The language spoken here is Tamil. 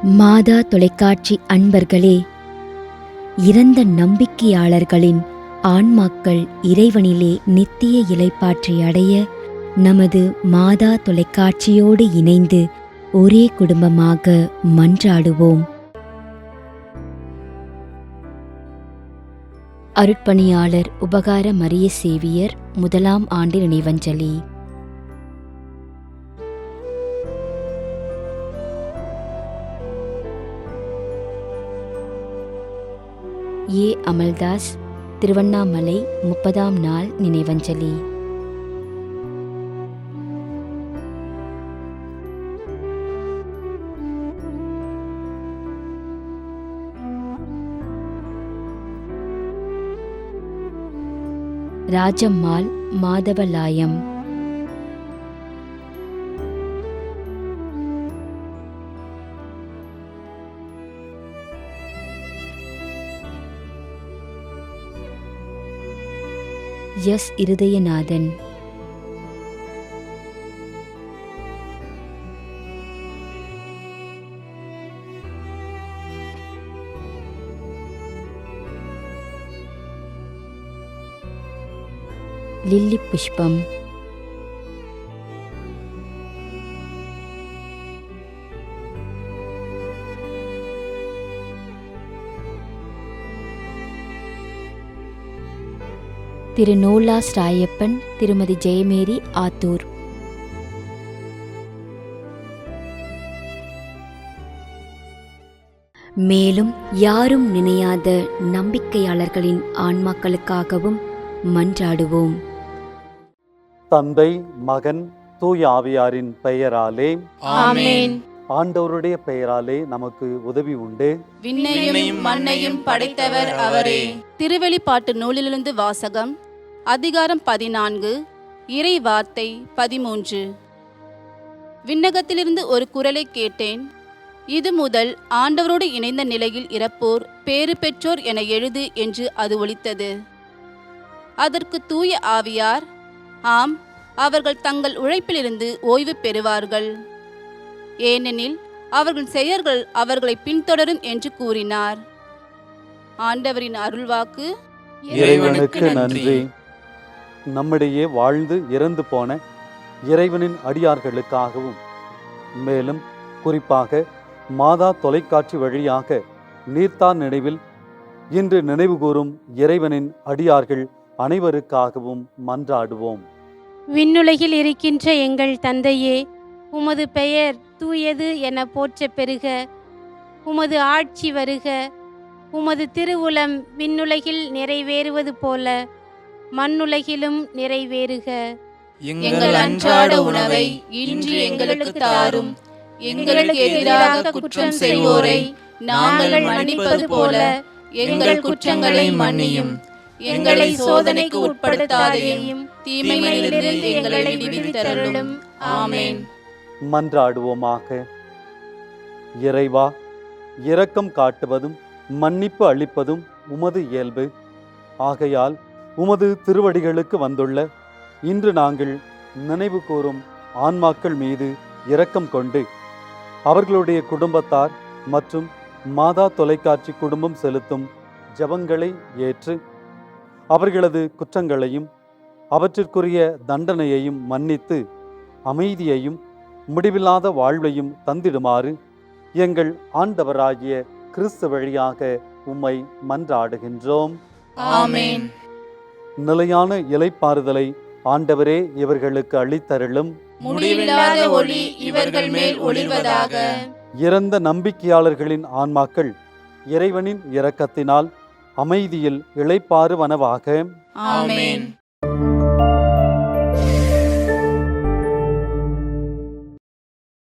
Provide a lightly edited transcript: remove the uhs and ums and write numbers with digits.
மாதா தொலைக்காட்சி அன்பர்களே, இறந்த நம்பிக்கையாளர்களின் ஆன்மாக்கள் இறைவனிலே நித்திய இளைப்பாற்றி அடைய நமது மாதா தொலைக்காட்சியோடு இணைந்து ஒரே குடும்பமாக மன்றாடுவோம். அருட்பணியாளர் உபகார மரிய சேவியர் 1ஆம் ஆண்டு நினைவஞ்சலி. ஏ. அமல்தாஸ், திருவண்ணாமலை 30ஆம் நாள் நினைவஞ்சலி. ராஜம்மாள், மாதவலாயம். எஸ். இருதயநாதன். லில்லி புஷ்பம். திரு நோலாஸ் ராயப்பன், திருமதி ஜெயமேரி, ஆத்தூர். மேலும் யாரும் நினையாத நம்பிக்கையாளர்களின் ஆன்மாக்களுக்காகவும் மன்றாடுவோம். தந்தை, மகன், தூய ஆவியாரின் பெயராலே ஆமென். ஆண்டவருடைய பெயராலே நமக்கு உதவி உண்டு. விண்ணையும் மண்ணையும் படைத்தவர் அவரே. திருவெளிப்பாட்டு நூலிலிருந்து வாசகம். அதிகாரம் 14, இறை வார்த்தை 13. விண்ணகத்திலிருந்து ஒரு குரலை கேட்டேன். இது முதல் ஆண்டவரோடு இணைந்த நிலையில் இறப்போர் பேறு பெற்றோர் என எழுது என்று அது ஒலித்தது. அதற்கு தூய ஆவியார், ஆம், அவர்கள் தங்கள் உழைப்பிலிருந்து ஓய்வு பெறுவார்கள், ஏனெனில் அவர்கள் செயல்கள் அவர்களை பின்தொடரும் என்று கூறினார். ஆண்டவரின் அருள்வாக்கு. இறைவனுக்கு நன்றி. நம்மிடையே வாழ்ந்து இறந்து போன இறைவனின் அடியார்களுக்காகவும், மேலும் குறிப்பாக மாதா தொலைக்காட்சி வழியாக நீர்த்தார் நினைவில் இன்று நினைவு கூறும் இறைவனின் அடியார்கள் அனைவருக்காகவும் மன்றாடுவோம். விண்ணுலகில் இருக்கின்ற எங்கள் தந்தையே, உமது பெயர் தூயது என போற்ற பெறுக. உமது ஆட்சி வருக. உமது திருவுளம் விண்ணுலகில் நிறைவேறுவது போல மண்ணுலகிலும் நிறைவேறுக. எங்கள் அன்றாட உணவை இன்று எங்களுக்கு தாரும். எங்களுக்கு எதிராக குற்றம் செய்வோரை நாங்கள் மன்னிப்பது போல எங்கள் குற்றங்களை மன்னியும். எங்களை சோதனைக்கு உட்படுத்தாதையும் தீமையிலிருந்து எங்களை விடுவித்தருளும். ஆமென். மன்றாடுவோமாக. இறைவா, இரக்கம் காட்டுவதும் மன்னிப்பு அளிப்பதும் உமது இயல்பு. ஆகையால் உமது திருவடிகளுக்கு வந்துள்ள இன்று நாங்கள் நினைவு கூறும் ஆன்மாக்கள் மீது இரக்கம் கொண்டு அவர்களுடைய குடும்பத்தார் மற்றும் மாதா தொலைக்காட்சி குடும்பம் செலுத்தும் ஜெபங்களை ஏற்று அவர்களது குற்றங்களையும் அவற்றிற்குரிய தண்டனையையும் மன்னித்து அமைதியையும் முடிவில்லாத வாழ்வையும் தந்திடுமாறு எங்கள் ஆண்டவராகிய கிறிஸ்து வழியாக உம்மை மன்றாடுகின்றோம். ஆமென். நிலையான இளைப்பாறுதலை ஆண்டவரே இவர்களுக்கு அளித்தருளும். முடிவில்லாத ஒளி இவர்கள் மேல் ஒளிர்வதாக. இறந்த நம்பிக்கையாளர்களின் ஆன்மாக்கள் இறைவனின் இரக்கத்தினால் அமைதியில் இளைப்பாறுவனவாக. ஆமென்.